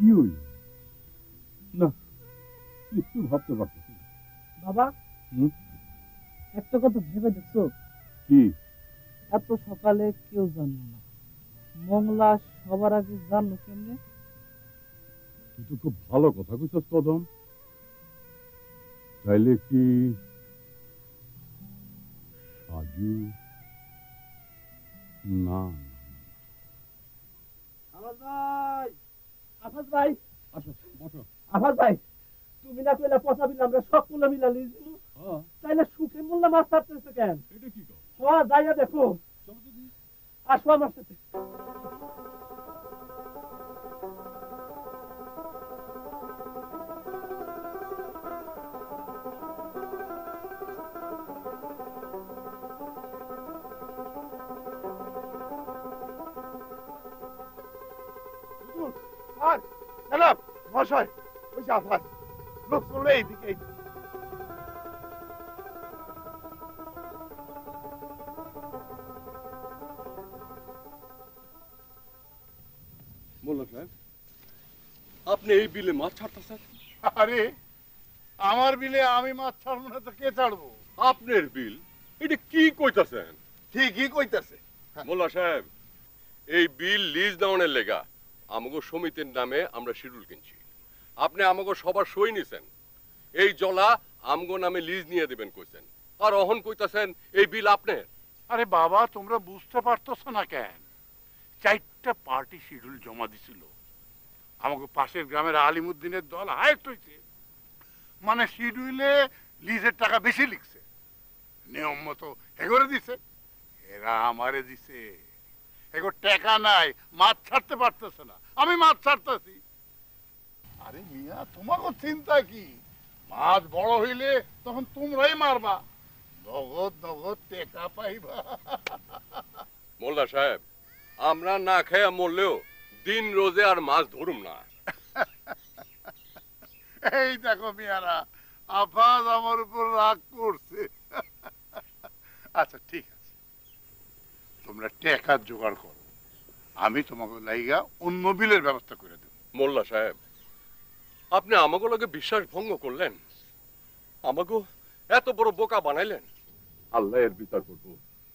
কি হইল? না, কিছু ভাবতে পারতেছি না। বাবা, একটা কথা ভেবে দেখছো? কি? এত সকালে কেউ জানলো না, মংলা সবার আগে জানলো কেমনে? তুই তো খুব ভালো কথা কইছস কদম। তাইলে কি সাজু? না, আফাজ ভাই, আফাজ ভাই, আসো বসো। আফাজ ভাই, তুমি না কইলা পচা বিল আমরা সব কুলা মিলা লিজ দিব? তাইলে সুখে মোল্লা মাছ ছাড়তেছে কেন? এটা কি কও? হ্যাঁ, যাইয়া দেখো। চলো যদি। আসো আমার সাথে। মশাই, ওই যে আফাজ, লোক চললে এইদিকে। মোল্লা সাহেব, আপনি এই বিলে মাছ ছাড়তেছেন? আরে আমার বিলে আমি মাছ ছাড়বো না তো কে ছাড়বো? আপনার বিল? এটা কি কইতাছেন? ঠিকই কইতাছে। মোল্লা সাহেব, এই বিল লিজ দেওয়ানের লেগা আমাগো সমিতির নামে আমরা শিডিউল কিনছি। আপনি আমাগো সবার সই নিছেন, এই জলা আমগো নামে লিজ নিয়ে দেবেন কইছেন, আর অহন কইতাছেন এই বিল আপনার। আরে বাবা, তোমরা বুঝতে পারতেছ না কেন? 4টা পার্টি শিডিউল জমা দিছিল। আমাকে পাশের গ্রামের আলিমুদ্দিনের দল হায়েস্ট হয়েছে, মানে শিডিউলে লিজের টাকা বেশি লিখছে, নিয়ম মতো এগোরে দিছে। এরা আমারে দিছে, এগোর টাকা নাই, মাছ ছাড়তে পারতেছে না, আমি মাছ ছাড়তেছি। আরে মিয়া, তোমাকে চিন্তা কি? মাছ বড় হইলে তখন তোমরাই মারবা, নগদ নগদ টাকা পাইবা। মোল্লা সাহেব, আমরা না খেয়ে মরলেও দিন রোজে আর মাছ ধরুম না। এই দেখো মিয়ারা, আফাজ আমার উপর রাগ করছে। আচ্ছা ঠিক আছে, তোমরা টাকা জোগাড় করো, আমি তোমাকে লাইগা অন্য বিলের ব্যবস্থা করে দেব। মোল্লা সাহেব, আপনি আমাগো লগে বিশ্বাস ভঙ্গ করলেন, আমাগো এত বড় বোকা বানাইলেন। আল্লাহ এর বিচার করব।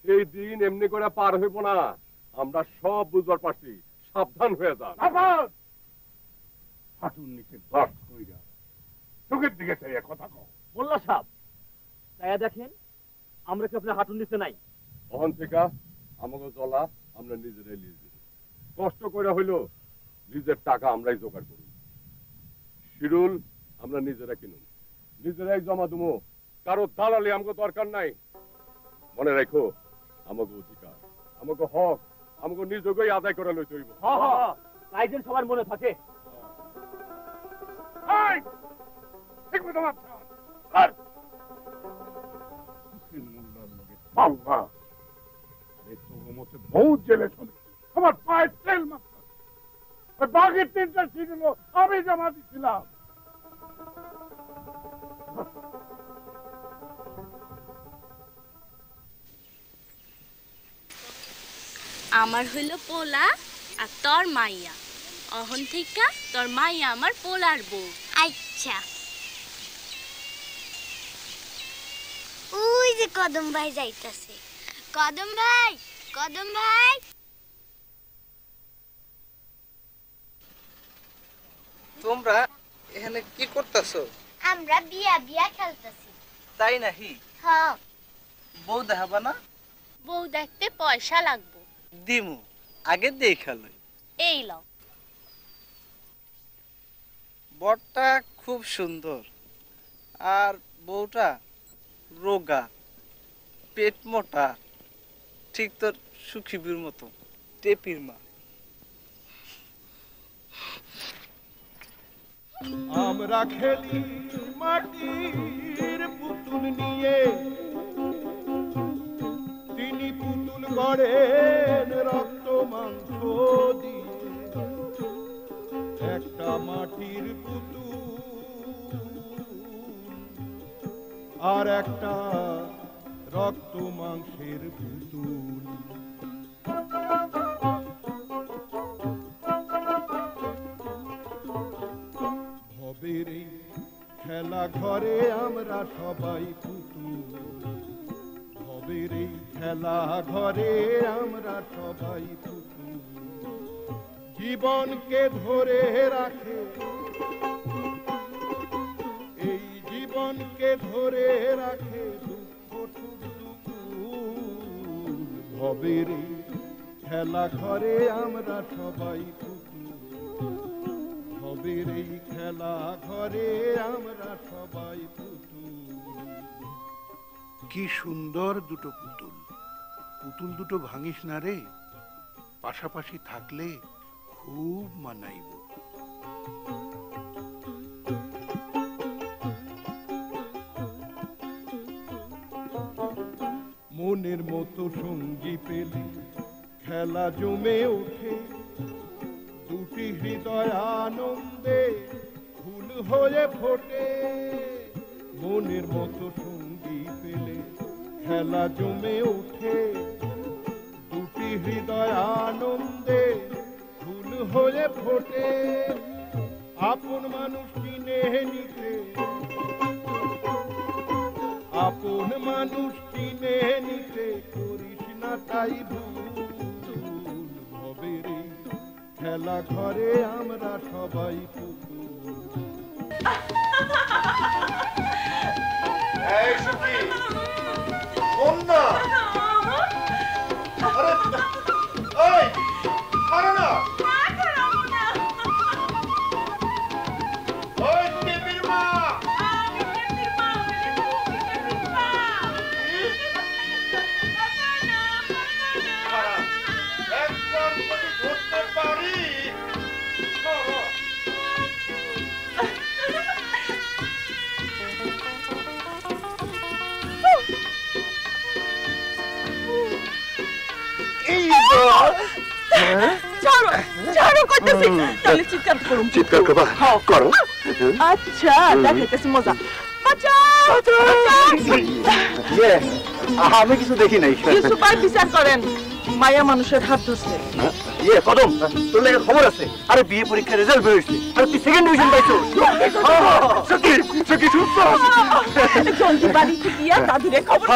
এই দিন এমনি করে পার হইব না, আমরা সব বুঝবার পারছি। সাবধান হয়ে যান। হাঁটুর নিচে বাস কইরা চোখের দিকে চাইয়া কথা কও। মোল্লা সাহেব, তাইয়া দেখেন আমরা কি আপনার হাঁটুর নিচে নাই? অহন থেকে আমাগো জলা আমরা নিজেরাই লিজ দিব, কষ্ট করে হইলো লিজের টাকা আমরাই জোগাড় করুন, শিডিউল আমরা নিজেরা কিনুন, নিজেরাই জমা দেবো, কারো দালালি আমাকে দরকার নাই। মনে রাখো, আমাকে অধিকার, আমাকে হক, আমাকে নিজেকেই আদায় করে লইতে হইব। তাই যেন সবার মনে থাকে। বহুত জেলে শুনেছি, আমার পায়ের তেল মাত্র, বাঘের 3টা ছিল আমি জমা দিছিলাম। আমার হইল পোলা আর তোর মাইয়া, অহন থেকে তোর মাইয়া আমার পোলার বউ। আচ্ছা, ওই যে কদম ভাই যাইতাছে। কদম ভাই, কদম ভাই। তোমরা এখানে কি করতেছো? আমরা বিয়া বিয়া খেলতেছি। তাই নাকি? হ্যাঁ। বউ দেখাবা না? বউ দেখতে পয়সা লাগবো। দিমু, আগে দেখালো। এই লও। বরটা খুব সুন্দর, আর বউটা রোগা, পেট মোটা, ঠিক তোর সুখিবির মতো, টেপির মা। আমরা খেলি মাটির পুতুল নিয়ে, তিনি পুতুল গড়েন রক্ত মাংস দিয়ে। একটা মাটির পুতুল আর একটা রক্ত মাংসের পুতুল। খেলা ঘরে আমরা সবাই পুতুল ভবের এই খেলা ঘরে আমরা সবাই পুতুল জীবনকে ধরে রাখে এই জীবনকে ধরে রাখে দুঃখ টুকটুকুল ভবের এই খেলা ঘরে আমরা সবাই পুতুল ভবের এই খেলা ঘরে আমরা সবাই পুতুল কি সুন্দর দুটো পুতুল পুতুল দুটো ভাঙিস না রে পাশাপাশি থাকলে খুব মানাইব মনের মতো সঙ্গী পেলে খেলা জমে ওঠে দুটি হৃদয় আনন্দে ফুল হয়ে ফোটে মনের মতো সঙ্গী পেলে খেলা জমে ওঠে দুটি হৃদয় আনন্দে ফুল হয়ে ফোটে আপন মানুষ কিনে নিতে আপন মানুষ কিনে নিতে করিস না তাই ভুল ভবের এই খেলা ঘরে আমরা সবাই পুতুল এই সুখী কন্যা আরে ওই ছাড়ো না ওই টিপির মা একবার যদি ধরতে পারি চিৎকার করবা করো আচ্ছা দেখাইতেছি মজা আমি কিছু দেখি নাই সুপার বিচার করেন মায়া মানুষের হাত ধরছে কদম তোর লাগে খবর আছে আরে বিয়ে পরীক্ষার রেজাল্ট বেরোইছে আর তুই সেকেন্ড ডিভিশন পাইছো সত্যি সত্যি জলদি বাড়িতে গিয়া দাদুরে খবর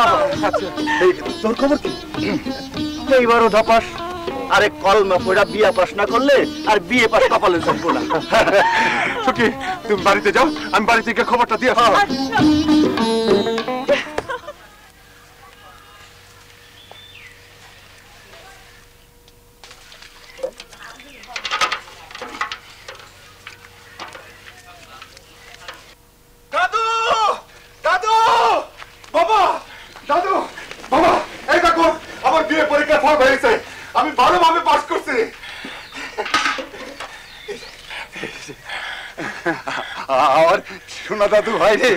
তোর খবর কি এইবারও ধপাস আরে কলমা পড়া বিয়ে পাস না করলে আর বিয়ে পাস কপালে জমবো না সত্যি তুমি বাড়িতে যাও আমি বাড়ি থেকে খবরটা দিয়ে আসবো দাদু দাদু বাবা দাদু বাবা এই দেখো আমার বিয়ে পরীক্ষা ফল হয়েছে আমি ভালোভাবে পাস করছি আর শোনা দাদু ভাই রে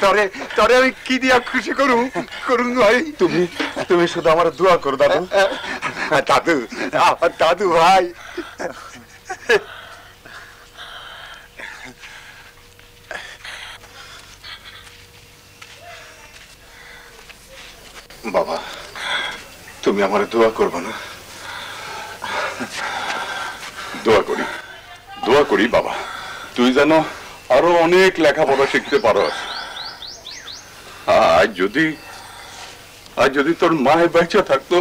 তরে তরে আমি কি দিয়া খুশি করুন ভাই তুমি শুধু আমার দোয়া করো দাদু দাদু দাদু ভাই বাবা তুমি আমার দোয়া করবে না দোয়া করি বাবা তুই যেন আরো অনেক লেখাপড়া শিখতে পারো আজ যদি তোর মায়ের বেঁচে থাকতো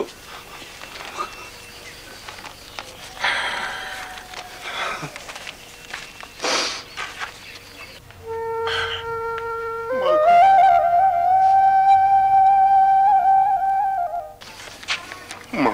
মা